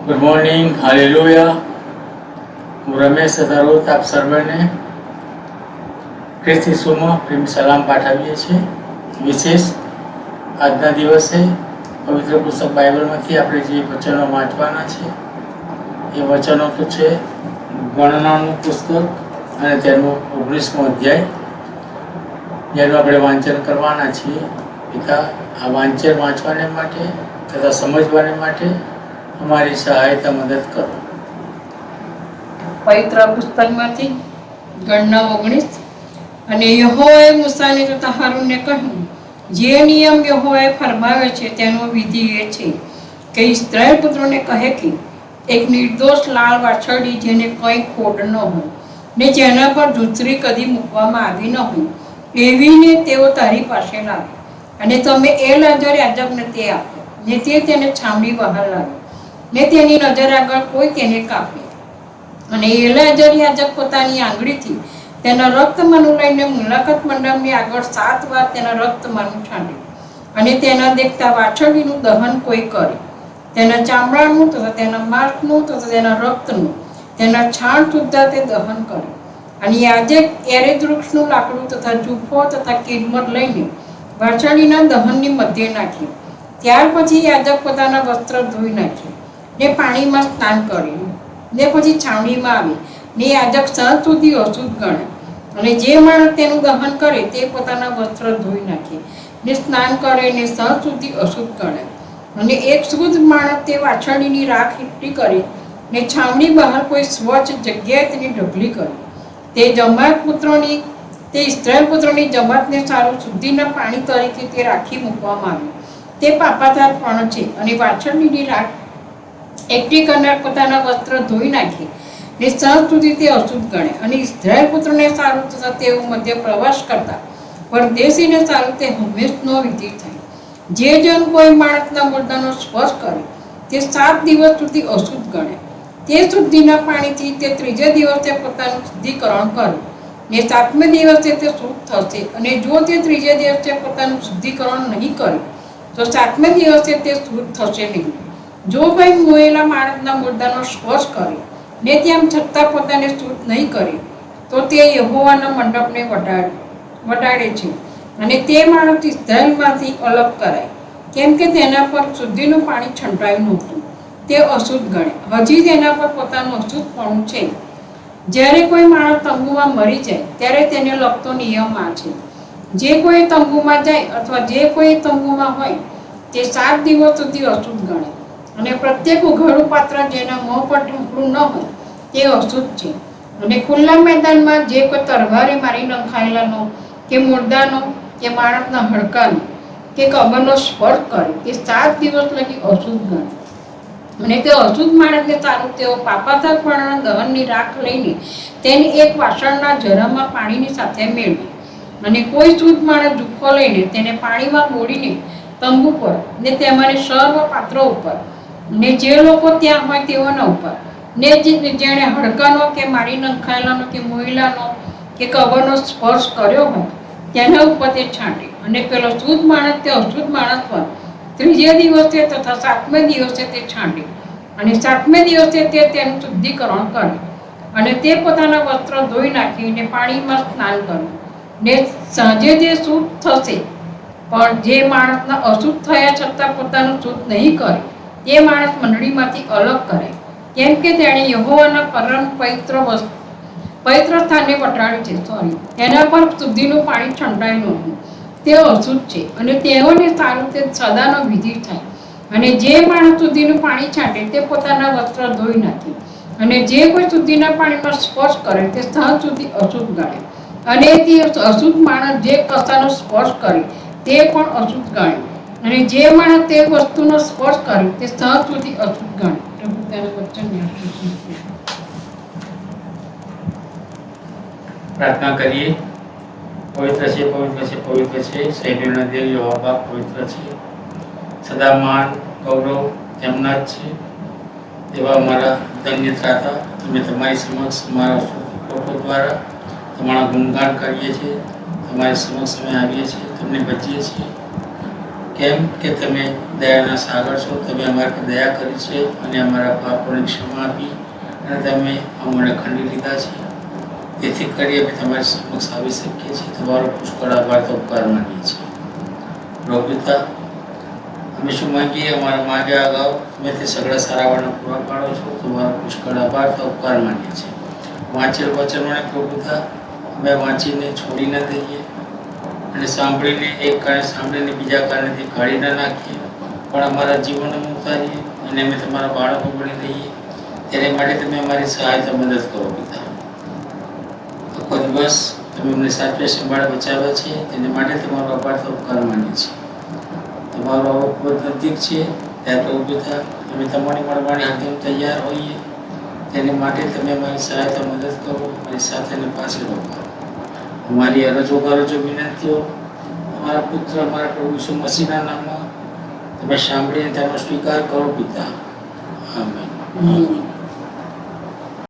Good morning, hallelujah. હું રમેશ સદારોત આપ સર્વેને ખ્રિસ્તી ઈસુમાં પ્રેમ સલામ પાઠવીએ છીએ. વિશેષ આજના દિવસે પવિત્ર પુસ્તક બાઇબલમાંથી આપણે જે વચનો વાંચવાના છે એ વચનો તો છે ગણનાનું પુસ્તક અને તેનું 19મો અધ્યાય, જેનું આપણે વાંચન કરવાના છીએ. પિતા, આ વાંચન વાંચવાને માટે તથા સમજવાને માટે અમારી સહાયતા મદદ કરો. પવિત્ર પુસ્તકમાંથી ગણના 19. અને યહોવાએ મૂસાને તથા હારૂનને કહ્યું, જે નિયમ યહોવાએ ફરમાવ્યો છે તેનો વિધિ એ છે કે ઇસ્રાયેલ પુત્રોને કહે કે એક નિર્દોષ લાલ વાછરડી જેને કંઈ ખોટ ન હોય ને જેના પર ધૂતરી કદી મૂકવામાં આવી ન હોય એવીને તેઓ તારી પાસે લાવે, અને તમે એલાઝર યાજકને તે આપો, ને તે તેને છાવણી બહાર લાવે, ને તેની નજર આગળ કોઈ તેને કાપે. અને એલાઝર યાજક પોતાની આંગળીથી તેના રક્તમાંનું લઈને મુલાકાત મંડપની આગળ 7 વાર તેના રક્તમાંનું છાંટે, અને તેના દેખતા વાછરડીનું દહન કોઈ કરે, તેના ચામડાનું તથા તેના માંસનું તથા તેના રક્તનું તેના છાણ સુદ્ધા તે દહન કરે. અને યાજક એરેદ વૃક્ષનું લાકડું તથા જુફો તથા કિરમર લઈને વાછરડીના દહનની મધ્યે નાખે. ત્યાર પછી યાજક પોતાના વસ્ત્ર ધોઈ નાખે ને પાણીમાં સ્નાન કરે, ને પછી છાવણીમાં આવે, ને યાજક સાંજ સુધી અશુદ્ધ ગણે. અને જે માણસ તેનું દહન કરે તે પોતાના વસ્ત્ર ધોઈ નાખે ને સ્નાન કરે, ને સાંજ સુધી અશુદ્ધ ગણે. અને એક શુદ્ધ માણસ તે વાછરડીની રાખ એકઠી કરે ને છાવણી બહાર કોઈ સ્વચ્છ જગ્યાએ તેની ઢગલી કરે. તે ઇસ્રાયેલ પુત્રોની જમાતને સારું શુદ્ધિના પાણી તરીકે તે રાખી મૂકવામાં આવે. તે પાપાચાર પણ છે. અને વાછરડીની રાખ એકઠી કરનાર પોતાના વસ્ત્ર ધોઈ નાખે ને સાંજ સુધી તે અશુદ્ધ ગણે. અને ઇસ્રાયેલ પુત્રોને સારું તથા તેઓ મધ્ય પ્રવાસ કરતા પરદેશીને સારું તે હંમેશનો વિધિ થાય. જે જન કોઈ માણસના મુર્દાનો સ્પર્શ કરે તે 7 દિવસ સુધી અશુદ્ધ ગણે. તે શુદ્ધિના પાણીથી તે 3જે દિવસે પોતાનું શુદ્ધિકરણ કરે, ને 7મે દિવસે તે શુદ્ધ થશે. અને જો તે 3જે દિવસે પોતાનું શુદ્ધિકરણ નહીં કરે તો 7મે દિવસે તે શુદ્ધ થશે નહીં. જો કોઈ મોયેલા માણસના મુર્દાનો સ્પર્શ કરે ને તેમ છતાં પોતાને શુદ્ધ નહીં કરે તો તે યહોવાના મંડપને વટાડે છે, અને તે માણસ ઇસ્રાયેલમાંથી અલગ કરાય, કેમ કે તેના પર શુદ્ધિનું પાણી છંટાયું નહોતું. તે અશુદ્ધ ગણે, હજી તેના પર પોતાનું અશુદ્ધપણું છે. જ્યારે કોઈ માણસ તંબુમાં મરી જાય ત્યારે તેને લગતો નિયમ આ છે: જે કોઈ તંબુમાં જાય અથવા જે કોઈ તંબુમાં હોય તે 7 દિવસ સુધી અશુદ્ધ ગણે. અને પ્રત્યેક ઉઘાડું પાત્ર જેના મોં પર ઢાંકણું ન હોય તે અશુદ્ધ છે. અને ખુલ્લા મેદાનમાં જે કોઈ તરવારે મારી નંખાયેલાનો કે મુર્દાનો કે માણસના હડકાનો કે કબરનો સ્પર્શ કરે તે 7 દિવસ લગી અશુદ્ધ ગણે. અને તે અશુદ્ધ માણસને સારું તેઓ પાપાચારપણાના દહનની રાખ લઈને તેની એક વાસણના જરામાં પાણીની સાથે મેળવે. અને કોઈ શુદ્ધ માણસ જુફ્ફો લઈને તેને પાણીમાં બોળીને તંબુ પર ને તેમાંની સર્વ પાત્રો ઉપર ને જે લોકો ત્યાં હોય તેઓના ઉપર ને જેણે હડકાનો કે મારી નંખાયેલાનો કે મોયલાનો કે કબરનો સ્પર્શ કર્યો હોય તેના ઉપર તે છાંટે. અને પેલો શુદ્ધ માણસ તે અશુદ્ધ માણસ પર 3જે દિવસે તથા 7મે દિવસે તે છાંટે. અને 7મે દિવસે તે તેનું શુદ્ધિકરણ કરે. અને તે પોતાના વસ્ત્ર ધોઈ નાખીને પાણીમાં સ્નાન કરે, ને સાંજે તે શુદ્ધ થશે. પણ જે માણસના અશુદ્ધ થયા છતાં પોતાનું શુદ્ધ નહીં કરે તે માણસ મંડળીમાંથી અલગ કરે, કેમ કે તેણે યહોવાના પરમ પવિત્ર સ્થાનને વટાડ્યું છે. તેના પર શુદ્ધિનું પાણી છંટાયું નહોતું. તે અશુદ્ધ છે, અને તેઓને સારું તે સદાનો વિધિ થાય. અને જે માણસ શુદ્ધિનું પાણી છાંટે તે પોતાના વસ્ત્ર ધોઈ નાખે. અને જે કોઈ શુદ્ધિના પાણીમાં સ્પર્શ કરે તે સાંજ સુધી અશુદ્ધ ગણે. અને તે અશુદ્ધ માણસ જે કશાનો સ્પર્શ કરે તે પણ અશુદ્ધ ગણે. અને જે માણસ તે વસ્તુનો સ્પર્શ કરે તે સાંજ સુધી અશુદ્ધ ગણે. પ્રભુ તેના વચનને આશીષ આપે. પ્રાર્થના કરીએ. પવિત્ર છે, પવિત્ર છે, પવિત્ર છે, સૈન્યોના દેવ યહોવા પવિત્ર છે. સદા માન ગૌરવ તેમના જ છે. એવા મારા ધન્ય થતા અમે તમારી સમક્ષ અમારા ફોટો દ્વારા તમારા ગુણગાન કરીએ છીએ. તમારી સમક્ષ અમે આવીએ છીએ, તમને બચીએ છીએ. કેમ કે તમે દયાના સાગર છો, તમે અમારા પર દયા કરી છે અને અમારા પાપોની ક્ષમા આપી અને તમે અમને ખંડી લીધા છે. તેથી કરી અમે તમારી સમક્ષ આવી શકીએ છીએ. તમારો પુષ્કળ આભાર તો ઉપકાર માનીએ છીએ. પ્રભુ પિતા, અમે શું માંગીએ અમારા માગ્યા અગાઉ તમે તે સગળા સારા વરનો પૂરા પાડો છો. તમારો પુષ્કળ આભાર તો ઉપકાર માનીએ છીએ. વાંચેલ વચનોને પ્રભુ પિતા અમે વાંચીને છોડી ન દઈએ અને સાંભળીને એક કારણે સાંભળીને બીજા કારણેથી કાઢી ન નાખીએ, પણ અમારા જીવનમાં ઉતારીએ અને અમે તમારા બાળકો બની રહીએ. તેને માટે તમે અમારી સહાયતા મદદ કરો પિતા. આખો દિવસ તમે અમને સાચવે સંભાળે બચાવ્યા છે, તેને માટે તમારો આભાર તો ઉપકાર માનીએ છીએ. તમારો આવો ખૂબ જ નજીક છે ત્યારે પ્રભુ પિતા અમે તમારી મળવાની હકીમ તૈયાર હોઈએ. તેને માટે તમે અમારી સહાયતા મદદ કરો, અમારી સાથે અને પાસે રહો. અમારી અરજો ગરજો વિનંતીઓ અમારા પુત્ર અમારા પ્રભુ ઈસુ મસીહના નામમાં તમે સાંભળીને તેનો સ્વીકાર કરો પિતા. આમેન.